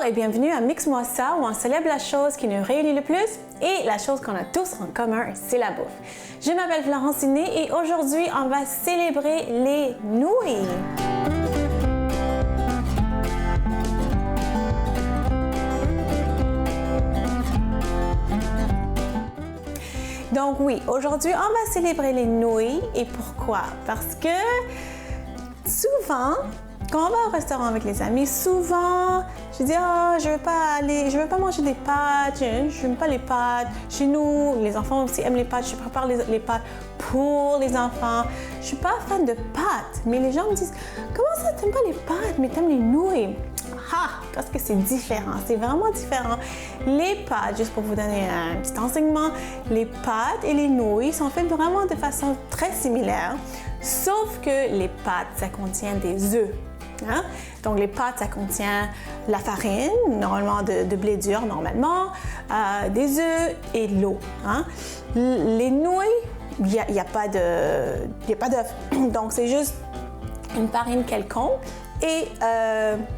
et bienvenue à Mix-moi ça où on célèbre la chose qui nous réunit le plus et la chose qu'on a tous en commun, c'est la bouffe. Je m'appelle Florentine et aujourd'hui on va célébrer les nouilles. Donc oui, aujourd'hui on va célébrer les nouilles et pourquoi? Parce que souvent, quand on va au restaurant avec les amis, souvent, je dis je veux pas manger des pâtes, je n'aime pas les pâtes. Chez nous, les enfants aussi aiment les pâtes, je prépare les pâtes pour les enfants. Je suis pas fan de pâtes, mais les gens me disent comment ça t'aimes pas les pâtes, mais t'aimes les nouilles? Parce que c'est différent, c'est vraiment différent. Les pâtes, juste pour vous donner un petit enseignement, les pâtes et les nouilles sont faites vraiment de façon très similaire, sauf que les pâtes, ça contient des œufs. Hein? Donc les pâtes, ça contient la farine, normalement de blé dur, normalement, des œufs et de l'eau. Hein? Les nouilles, il n'y a pas d'œufs. Donc c'est juste une farine quelconque et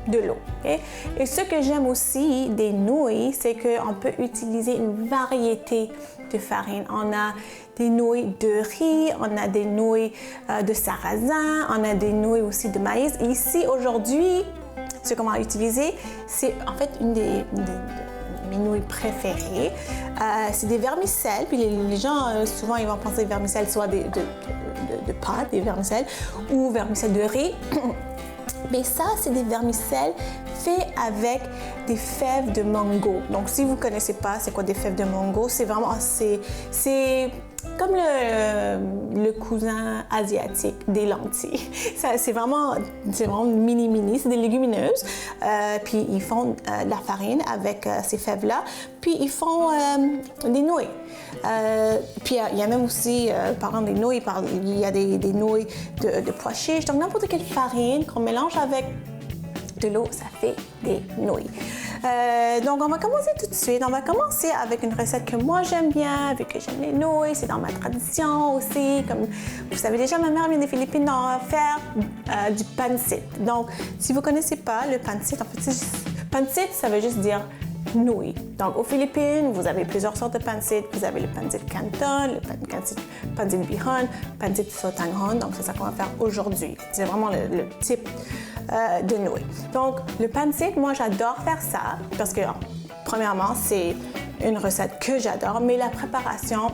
de l'eau. Okay? Et ce que j'aime aussi des nouilles, c'est qu'on peut utiliser une variété de farine. On a des nouilles de riz, on a des nouilles de sarrasin, on a des nouilles aussi de maïs. Et ici, aujourd'hui, ce qu'on va utiliser, c'est en fait une de mes nouilles préférées. C'est des vermicelles, puis les gens, souvent, ils vont penser vermicelles, soit de pâtes, des vermicelles, ou vermicelles de riz. Mais ça, c'est des vermicelles faits avec des fèves de mango. Donc, si vous ne connaissez pas c'est quoi des fèves de mango, c'est vraiment, c'est comme le cousin asiatique des lentilles. C'est vraiment mini, c'est des légumineuses. Puis, ils font de la farine avec ces fèves-là. Puis, ils font des nouilles. Puis il y a même aussi, parlant des nouilles, il y a des nouilles de pois chiches. Donc n'importe quelle farine qu'on mélange avec de l'eau, ça fait des nouilles. Donc on va commencer tout de suite. On va commencer avec une recette que moi j'aime bien, vu que j'aime les nouilles, c'est dans ma tradition aussi. Comme vous savez déjà, ma mère vient des Philippines, on va faire du pancit. Donc si vous ne connaissez pas le pancit, en fait, pancit, ça veut juste dire nouilles. Donc, aux Philippines, vous avez plusieurs sortes de pancit. Vous avez le pancit canton, le pancit bihon, pancit sotanghon. Donc, c'est ça qu'on va faire aujourd'hui. C'est vraiment le type de nouilles. Donc, le pancit, moi, j'adore faire ça parce que, premièrement, c'est une recette que j'adore, mais la préparation,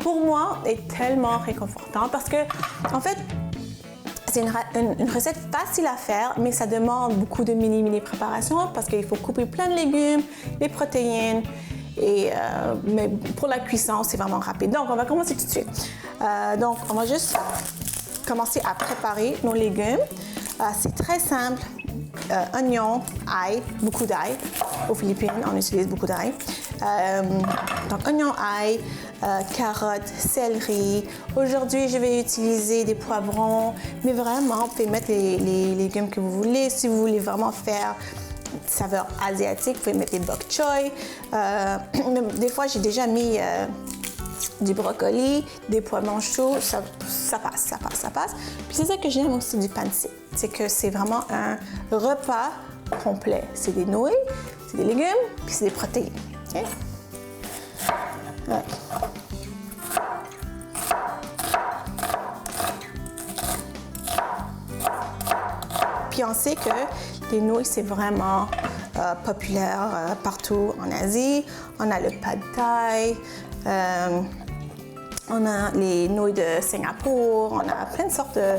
pour moi, est tellement réconfortante parce que, en fait, c'est une recette facile à faire, mais ça demande beaucoup de mini préparation parce qu'il faut couper plein de légumes, les protéines, mais pour la cuisson, c'est vraiment rapide. Donc, on va commencer tout de suite. Donc, on va juste commencer à préparer nos légumes. C'est très simple. Oignons, ail, beaucoup d'ail. Aux Philippines, on utilise beaucoup d'ail. Donc, oignons, ail, carottes, céleri. Aujourd'hui, je vais utiliser des poivrons, mais vraiment, vous pouvez mettre les légumes que vous voulez. Si vous voulez vraiment faire saveur asiatique, vous pouvez mettre des bok choy. Des fois, j'ai déjà mis du brocoli, des poivrons chauds, ça passe. Puis c'est ça que j'aime aussi du pancit, c'est que c'est vraiment un repas complet. C'est des nouilles, c'est des légumes, puis c'est des protéines. Okay? Ouais. Puis on sait que les nouilles, c'est vraiment populaire partout en Asie. On a le pad thai, on a les nouilles de Singapour, on a plein de sortes de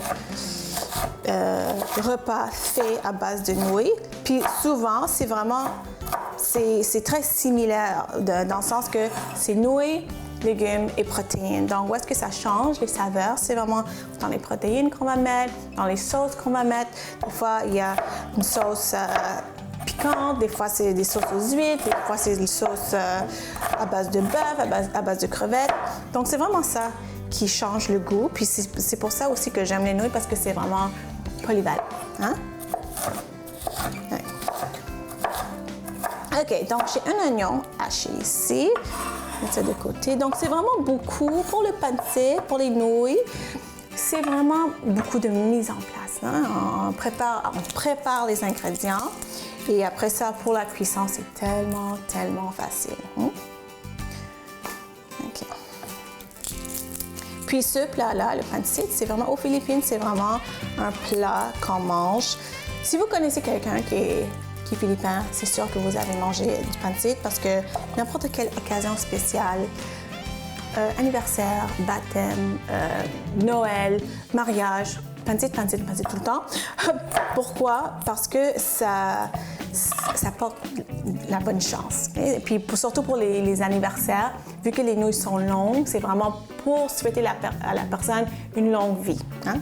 repas faits à base de nouilles. Puis souvent, c'est très similaire dans le sens que c'est nouilles, légumes et protéines. Donc, où est-ce que ça change les saveurs? C'est vraiment dans les protéines qu'on va mettre, dans les sauces qu'on va mettre. Des fois, il y a une sauce piquante, des fois, c'est des sauces aux huîtres, des fois, c'est des sauces à base de bœuf, à base de crevettes. Donc, c'est vraiment ça qui change le goût. Puis, c'est pour ça aussi que j'aime les nouilles parce que c'est vraiment polyvalent. Hein? Ouais. OK, donc j'ai un oignon haché ici. Mettre ça de côté. Donc, c'est vraiment beaucoup pour le pancit, pour les nouilles. C'est vraiment beaucoup de mise en place. Hein? On prépare les ingrédients. Et après ça, pour la cuisson, c'est tellement, tellement facile. OK. Puis ce plat-là, le pancit, c'est vraiment, aux Philippines, c'est vraiment un plat qu'on mange. Si vous connaissez quelqu'un qui est philippin, c'est sûr que vous avez mangé du pancit parce que n'importe quelle occasion spéciale, anniversaire, baptême, Noël, mariage, pancit tout le temps. Pourquoi? Parce que ça porte la bonne chance. Okay? Et puis surtout pour les anniversaires, vu que les nouilles sont longues, c'est vraiment pour souhaiter à la personne une longue vie. Hein?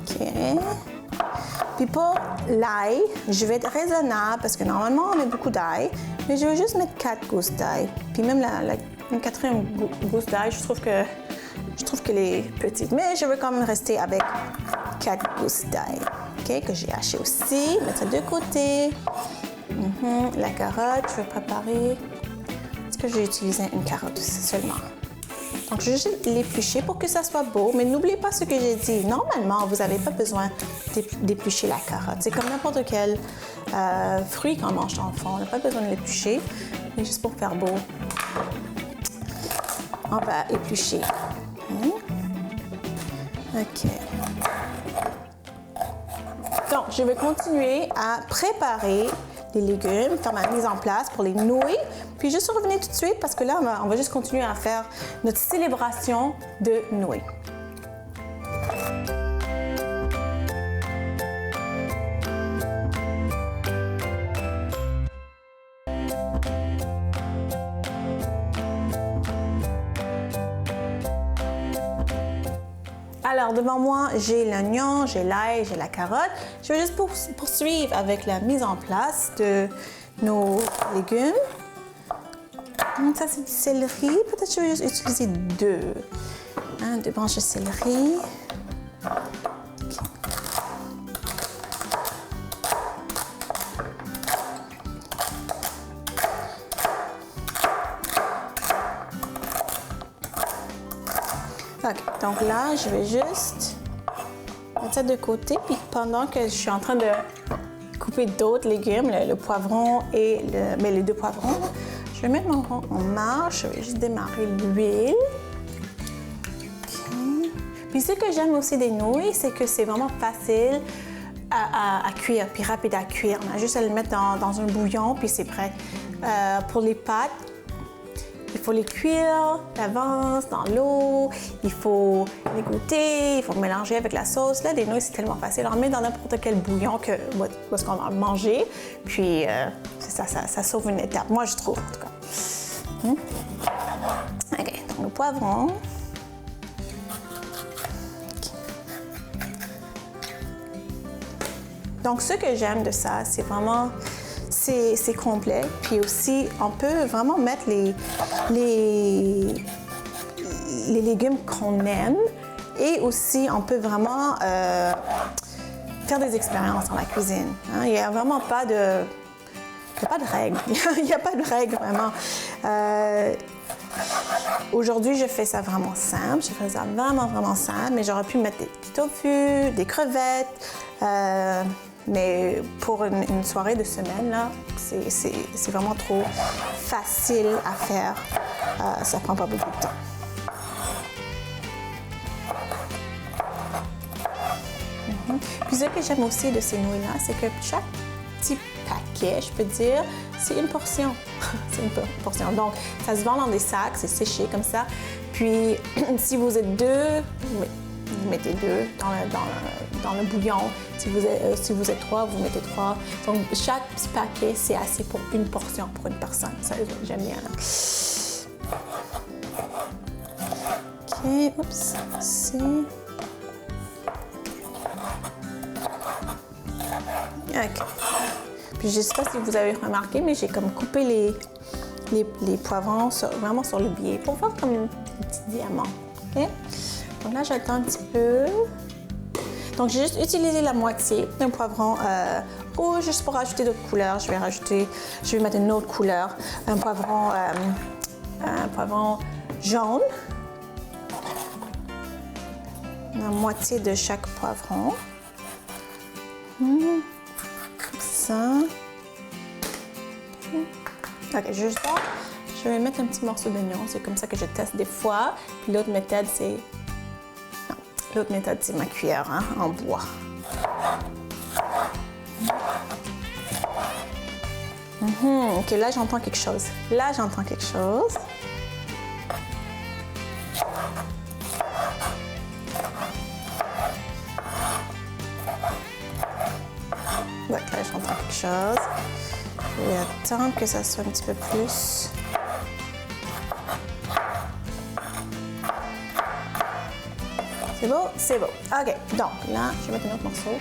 OK. Puis pour l'ail, je vais être raisonnable parce que normalement on met beaucoup d'ail, mais je vais juste mettre 4 gousses d'ail. Puis même une 4e gousse d'ail, je trouve qu'elle est petite, mais je vais quand même rester avec 4 gousses d'ail, OK, que j'ai haché aussi. Mettre ça de côté. La carotte, je vais préparer. Est-ce que j'ai utilisé une carotte seulement? Donc, je vais juste l'éplucher pour que ça soit beau, mais n'oubliez pas ce que j'ai dit. Normalement, vous n'avez pas besoin d'éplucher la carotte. C'est comme n'importe quel fruit qu'on mange dans le fond. On n'a pas besoin de l'éplucher, mais juste pour faire beau, on va éplucher. OK. Donc, je vais continuer à préparer les légumes, faire ma mise en place pour les nouilles. Puis juste revenir tout de suite parce que là, on va juste continuer à faire notre célébration de nouilles. Alors, devant moi, j'ai l'oignon, j'ai l'ail, j'ai la carotte. Je vais juste poursuivre avec la mise en place de nos légumes. Ça, c'est du céleri. Peut-être que je vais juste utiliser 2 branches de céleri. OK, donc là, je vais juste mettre ça de côté. Puis pendant que je suis en train de couper d'autres légumes, le poivron et les 2 poivrons, je vais mettre mon rond en marche. Je vais juste démarrer l'huile. Okay. Puis ce que j'aime aussi des nouilles, c'est que c'est vraiment facile à cuire, puis rapide à cuire. On a juste à le mettre dans un bouillon, puis c'est prêt. Pour les pâtes, il faut les cuire d'avance dans l'eau, il faut les goûter, il faut mélanger avec la sauce. Là, les nouilles, c'est tellement facile. On met dans n'importe quel bouillon parce qu'on va manger. Puis, ça sauve une étape. Moi, je trouve, en tout cas. OK, donc le poivron. Okay. Donc, ce que j'aime de ça, c'est vraiment... C'est complet. Puis aussi, on peut vraiment mettre les légumes qu'on aime. Et aussi, on peut vraiment faire des expériences dans la cuisine. Hein? Il n'y a vraiment pas de... Il n'y a pas de règles. Il n'y a pas de règles, vraiment. Aujourd'hui, je fais ça vraiment simple. Je fais ça vraiment simple. Mais j'aurais pu mettre du tofu, des crevettes. Mais pour une soirée de semaine, là, c'est vraiment trop facile à faire. Ça prend pas beaucoup de temps. Puis ce que j'aime aussi de ces nouilles-là, c'est que chaque petit paquet, je peux dire, c'est une portion. C'est une portion. Donc, ça se vend dans des sacs, c'est séché comme ça. Puis, si vous êtes 2, vous mettez 2 dans le bouillon. Si vous êtes 3, vous mettez 3. Donc, chaque petit paquet, c'est assez pour une portion pour une personne. Ça, j'aime bien. OK, oups, c'est... OK. Puis, je ne sais pas si vous avez remarqué, mais j'ai comme coupé les poivrons vraiment sur le biais pour faire comme un petit diamant. OK? Donc là, j'attends un petit peu. Donc, j'ai juste utilisé la moitié d'un poivron rouge juste pour rajouter d'autres couleurs. Je vais mettre une autre couleur, un poivron jaune. la moitié de chaque poivron. Comme ça. Ok, juste là, je vais mettre un petit morceau d'oignon. C'est comme ça que je teste des fois. Puis l'autre méthode, c'est... Non, l'autre méthode, c'est ma cuillère hein, en bois. Ok, là, j'entends quelque chose. Là, j'entends quelque chose. Ouais, là, j'entends quelque chose. Je vais attendre que ça soit un petit peu plus. C'est beau? C'est beau. OK, donc là, je vais mettre un autre morceau.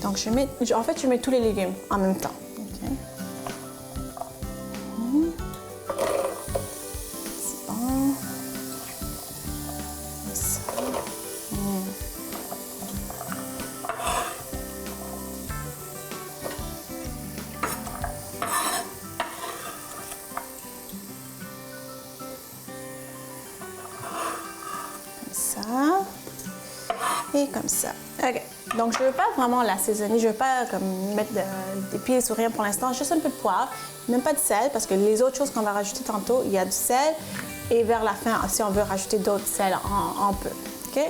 Donc, en fait, je mets tous les légumes en même temps. Okay. C'est bon. Ça. Comme ça. Et comme ça. OK. Donc, je ne veux pas vraiment l'assaisonner. Je ne veux pas comme, mettre d'épices ou rien pour l'instant. Juste un peu de poivre, même pas de sel, parce que les autres choses qu'on va rajouter tantôt, il y a du sel. Et vers la fin, si on veut rajouter d'autres sels, on peut. OK?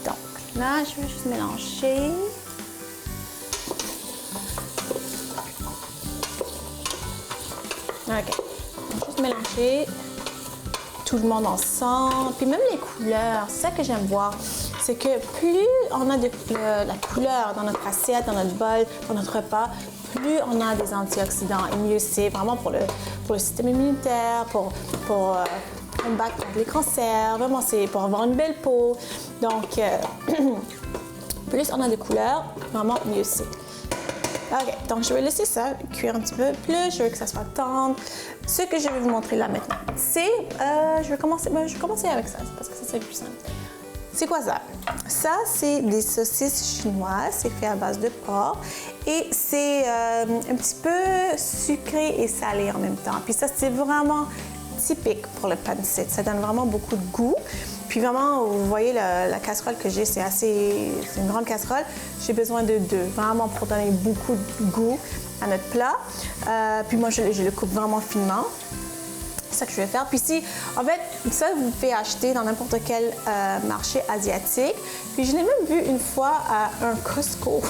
Donc, là, je vais juste mélanger. OK. Donc, juste mélanger tout le monde ensemble. Puis même les couleurs, c'est ça que j'aime voir. C'est que plus on a de la couleur dans notre assiette, dans notre bol, dans notre repas, plus on a des antioxydants. Et mieux c'est vraiment pour le système immunitaire, pour combattre contre les cancers. Vraiment, c'est pour avoir une belle peau. Donc, plus on a de couleurs, vraiment mieux c'est. OK, donc je vais laisser ça cuire un petit peu plus. Je veux que ça soit tendre. Ce que je vais vous montrer là maintenant, c'est... je vais commencer avec ça, parce que ça, c'est le plus simple. C'est quoi ça? Ça, c'est des saucisses chinoises. C'est fait à base de porc. Et c'est un petit peu sucré et salé en même temps. Puis ça, c'est vraiment typique pour le pancit. Ça donne vraiment beaucoup de goût. Puis vraiment, vous voyez la casserole que j'ai, c'est une grande casserole. J'ai besoin de deux, vraiment pour donner beaucoup de goût à notre plat. Puis moi, je le coupe vraiment finement. C'est ça que je vais faire. Puis si, en fait, ça, vous pouvez acheter dans n'importe quel marché asiatique. Puis je l'ai même vu une fois à un Costco.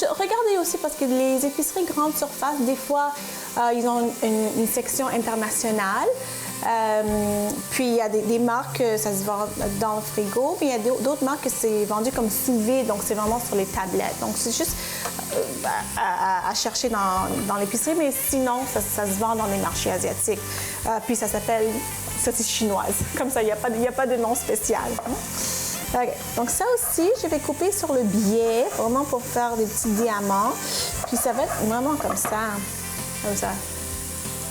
Regardez aussi parce que les épiceries grande surface, des fois, ils ont une section internationale. Puis il y a des marques, ça se vend dans le frigo, puis il y a d'autres marques que c'est vendu comme sous vide, donc c'est vraiment sur les tablettes. Donc c'est juste à chercher dans l'épicerie, mais sinon ça se vend dans les marchés asiatiques. Puis ça s'appelle saucisse chinoise. Comme ça, il n'y a pas de nom spécial. Okay. Donc ça aussi, je vais couper sur le biais, vraiment pour faire des petits diamants. Puis ça va être vraiment comme ça. Comme ça.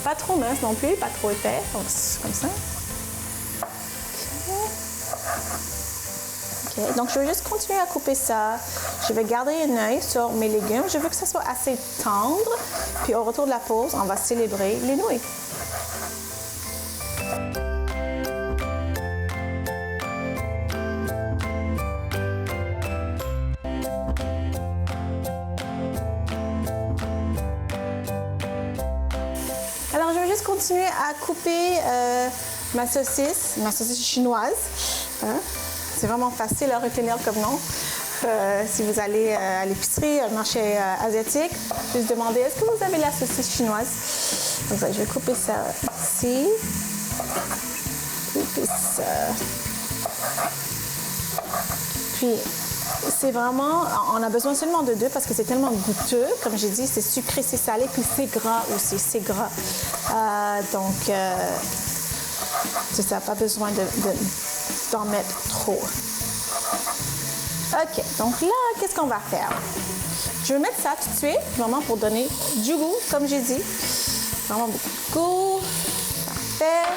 Pas trop mince non plus, pas trop épais. Donc c'est comme ça. OK. Donc je vais juste continuer à couper ça. Je vais garder un œil sur mes légumes. Je veux que ça soit assez tendre. Puis au retour de la pause, on va célébrer les nouilles. Alors, je vais juste continuer à couper ma saucisse chinoise. Hein? C'est vraiment facile à retenir comme nom. Si vous allez à l'épicerie, au marché asiatique, juste demander est-ce que vous avez la saucisse chinoise? Donc, je vais couper ça ici. Couper ça. Puis, c'est vraiment, on a besoin seulement de deux parce que c'est tellement goûteux. Comme j'ai dit, c'est sucré, c'est salé, puis c'est gras aussi, c'est gras. Donc, c'est ça, pas besoin d'en mettre trop. OK, donc là, qu'est-ce qu'on va faire? Je vais mettre ça tout de suite, vraiment pour donner du goût, comme j'ai dit. Vraiment beaucoup de goût. Parfait.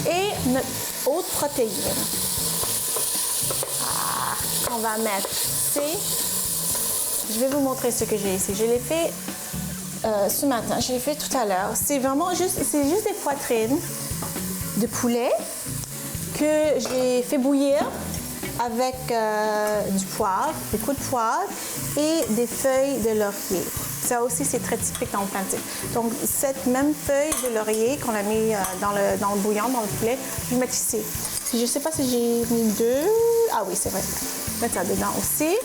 Et notre autre protéine. On va mettre ici. Je vais vous montrer ce que j'ai ici. Je l'ai fait ce matin, je l'ai fait tout à l'heure. C'est vraiment juste des poitrines de poulet que j'ai fait bouillir avec du poivre, des coups de poivre et des feuilles de laurier. Ça aussi, c'est très typique dans le pain de thé. Donc, cette même feuille de laurier qu'on a mis dans le bouillon, dans le poulet, je vais mettre ici. Puis, je ne sais pas si j'ai mis 2. Ah oui, c'est vrai. Je vais mettre ça dedans aussi.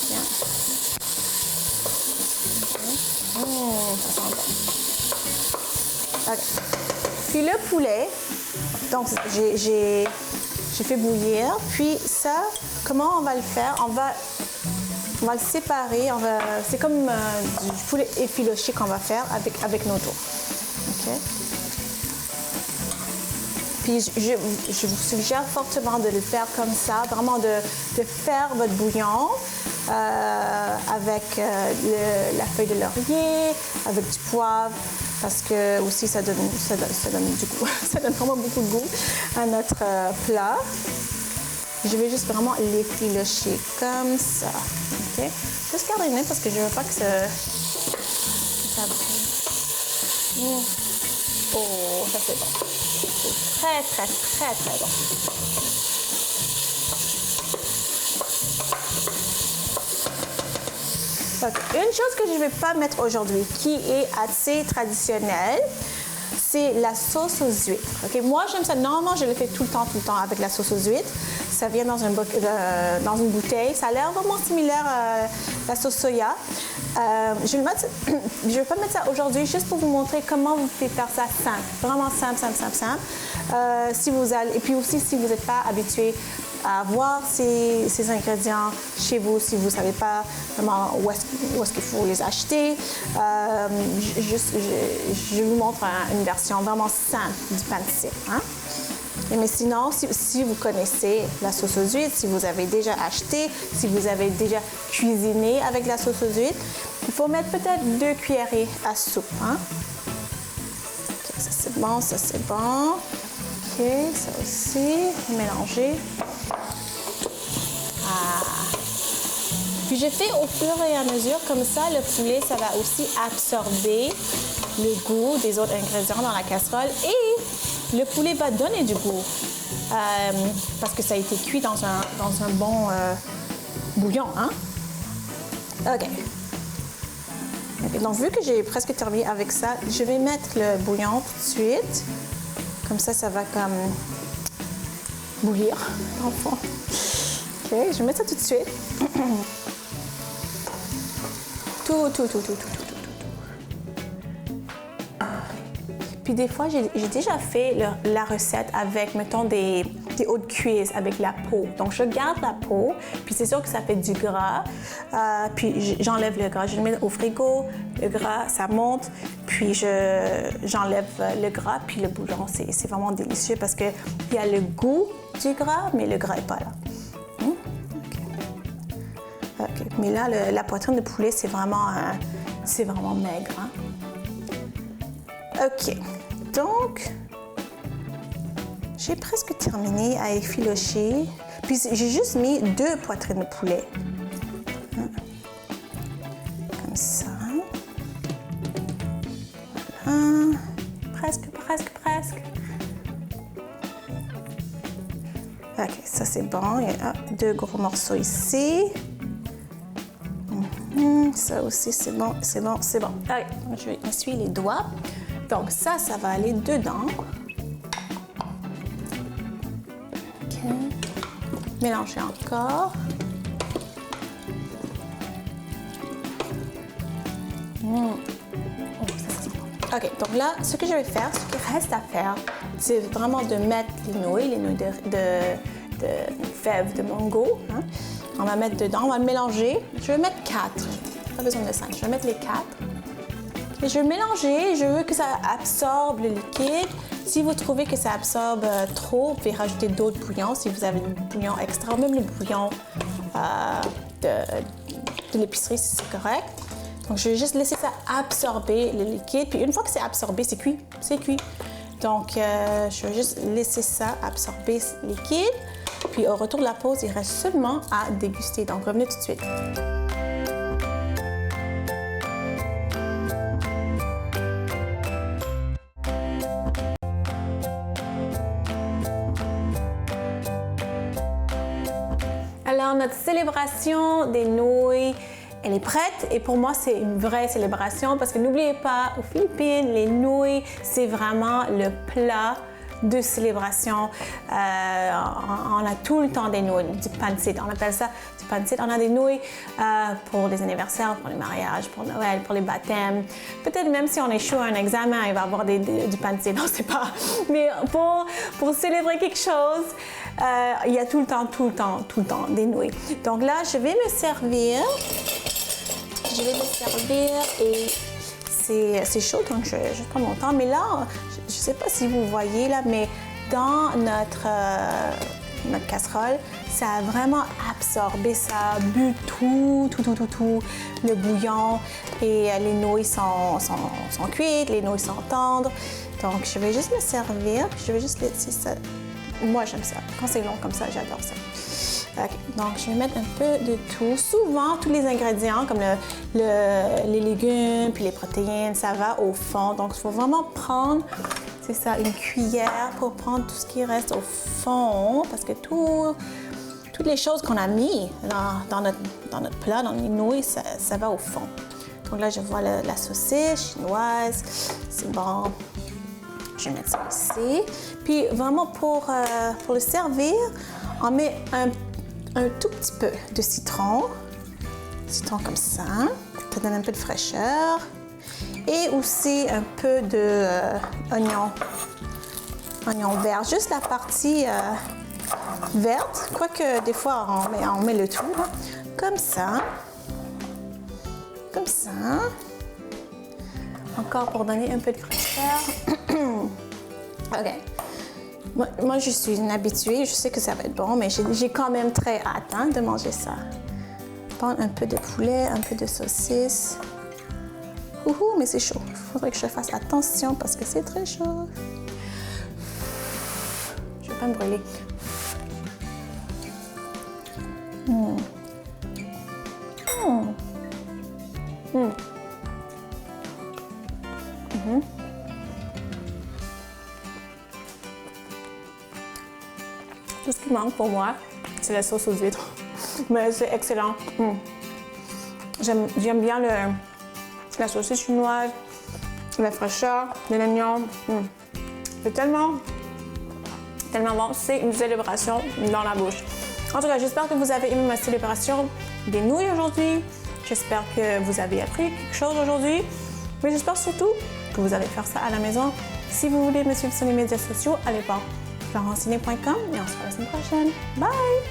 Bien. Ça sent bon. OK. Puis le poulet, donc j'ai fait bouillir. Puis ça, comment on va le faire? On va le séparer. C'est comme du poulet effiloché qu'on va faire avec nos tours. OK? Puis je vous suggère fortement de le faire comme ça, vraiment de faire votre bouillon avec la feuille de laurier, avec du poivre, parce que aussi ça donne du goût. Ça donne vraiment beaucoup de goût à notre plat. Je vais juste vraiment l'effilocher comme ça. OK? Juste garder une main parce que je ne veux pas que ça brûle. Oh, ça c'est bon. C'est très, très, très, très bon. Donc, une chose que je ne vais pas mettre aujourd'hui, qui est assez traditionnelle, c'est la sauce aux huîtres. Okay? Moi, j'aime ça. Normalement, je le fais tout le temps avec la sauce aux huîtres. Ça vient dans une bouteille. Ça a l'air vraiment similaire à la sauce soya. Je ne vais pas mettre ça aujourd'hui, juste pour vous montrer comment vous pouvez faire ça simple. Vraiment simple. Et puis aussi, si vous n'êtes pas habitué à avoir ces ingrédients chez vous, si vous ne savez pas vraiment où est-ce qu'il faut les acheter, je vous montre une version vraiment simple du pain de thé. Hein? Mais sinon, si vous connaissez la sauce aux huîtres, si vous avez déjà acheté, si vous avez déjà cuisiné avec la sauce aux huîtres, il faut mettre peut-être 2 cuillerées à soupe. Hein? Okay, ça c'est bon, ça c'est bon. OK, ça aussi, mélanger. Puis je fais au fur et à mesure, comme ça, le poulet, ça va aussi absorber le goût des autres ingrédients dans la casserole et le poulet va donner du goût parce que ça a été cuit dans un bon bouillon. Hein? OK. Donc, vu que j'ai presque terminé avec ça, je vais mettre le bouillon tout de suite. Comme ça, ça va comme bouillir, dans le fond. OK, je vais mettre ça tout de suite. Tout. Puis des fois, j'ai déjà fait la recette avec, mettons, des hautes cuisses avec la peau. Donc, je garde la peau, puis c'est sûr que ça fait du gras. Puis j'enlève le gras. Je le mets au frigo, le gras, ça monte. Puis j'enlève le gras, puis le bouillon, c'est vraiment délicieux parce qu'il y a le goût du gras, mais le gras n'est pas là. OK. Mais là, la poitrine de poulet, c'est vraiment maigre. Hein? OK. Donc, j'ai presque terminé à effilocher. Puis, j'ai juste mis 2 poitrines de poulet. Comme ça. Voilà. Presque. OK, ça, c'est bon. Il y a 2 gros morceaux ici. Ça aussi, c'est bon. Allez, je vais essuyer les doigts. Donc, ça va aller dedans. OK. Mélanger encore. Oh, ça sent bon. OK, donc là, ce que je vais faire, ce qui reste à faire, c'est vraiment de mettre les nouilles de fèves de mango. Hein? On va mettre dedans, on va mélanger. Je vais mettre 4. Pas besoin de 5. Je vais mettre les 4. Et je vais mélanger. Je veux que ça absorbe le liquide. Si vous trouvez que ça absorbe trop, vous pouvez rajouter d'autres bouillons. Si vous avez du bouillon extra, ou même le bouillon de l'épicerie, si c'est correct. Donc, je vais juste laisser ça absorber le liquide. Puis une fois que c'est absorbé, c'est cuit. C'est cuit. Donc, je vais juste laisser ça absorber le liquide. Puis au retour de la pause, il reste seulement à déguster. Donc, revenez tout de suite. Alors, notre célébration des nouilles, elle est prête et pour moi, c'est une vraie célébration parce que n'oubliez pas, aux Philippines, les nouilles, c'est vraiment le plat de célébration. On a tout le temps des nouilles, du pancit, on appelle ça du pancit. On a des nouilles pour les anniversaires, pour les mariages, pour Noël, pour les baptêmes. Peut-être même si on échoue à un examen, il va y avoir du pancit, on ne sait pas. Mais pour célébrer quelque chose, il y a tout le temps des nouilles. Donc là, je vais me servir et c'est chaud, donc je prends mon temps. Mais là, je ne sais pas si vous voyez là, mais dans notre casserole, ça a vraiment absorbé, ça a bu tout le bouillon et les nouilles sont cuites, les nouilles sont tendres. Donc, je vais juste me servir, je vais juste laisser ça. Moi, j'aime ça. Quand c'est long comme ça, j'adore ça. Okay. Donc, je vais mettre un peu de tout. Souvent, tous les ingrédients, comme les légumes puis les protéines, ça va au fond. Donc, il faut vraiment prendre, c'est ça, une cuillère pour prendre tout ce qui reste au fond. Parce que toutes les choses qu'on a mis dans notre plat, dans les nouilles, ça va au fond. Donc là, je vois la saucisse chinoise. C'est bon. Je vais mettre ça ici. Puis, vraiment, pour le servir, on met un tout petit peu de citron comme ça donne un peu de fraîcheur et aussi un peu de oignon vert, juste la partie verte, quoique des fois on met le tout, hein. Comme ça, encore pour donner un peu de fraîcheur. OK. Moi, je suis une habituée, je sais que ça va être bon, mais j'ai quand même très hâte de manger ça. Prendre un peu de poulet, un peu de saucisse. Mais c'est chaud. Il faudrait que je fasse attention parce que c'est très chaud. Je ne vais pas me brûler. Tout ce qui manque pour moi, c'est la sauce aux huîtres. Mais c'est excellent. J'aime bien la saucisse chinoise, la fraîcheur, de l'oignon. C'est tellement bon. C'est une célébration dans la bouche. En tout cas, j'espère que vous avez aimé ma célébration des nouilles aujourd'hui. J'espère que vous avez appris quelque chose aujourd'hui. Mais j'espère surtout que vous allez faire ça à la maison. Si vous voulez me suivre sur les médias sociaux, allez voir florenceciné.com et on se voit la semaine prochaine. Bye!